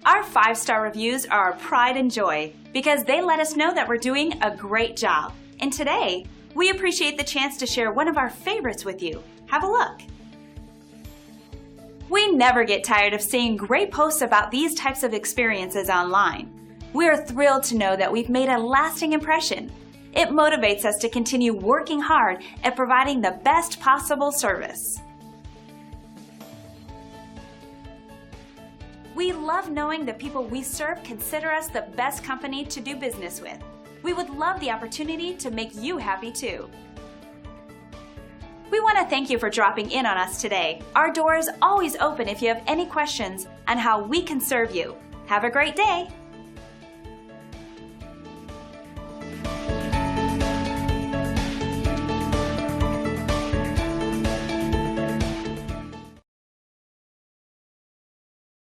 Our 5-star reviews are our pride and joy because they let us know that we're doing a great job. And today, we appreciate the chance to share one of our favorites with you. Have a look. We never get tired of seeing great posts about these types of experiences online. We are thrilled to know that we've made a lasting impression. It motivates us to continue working hard at providing the best possible service. We love knowing the people we serve consider us the best company to do business with. We would love the opportunity to make you happy too. We want to thank you for dropping in on us today. Our door is always open if you have any questions on how we can serve you. Have a great day!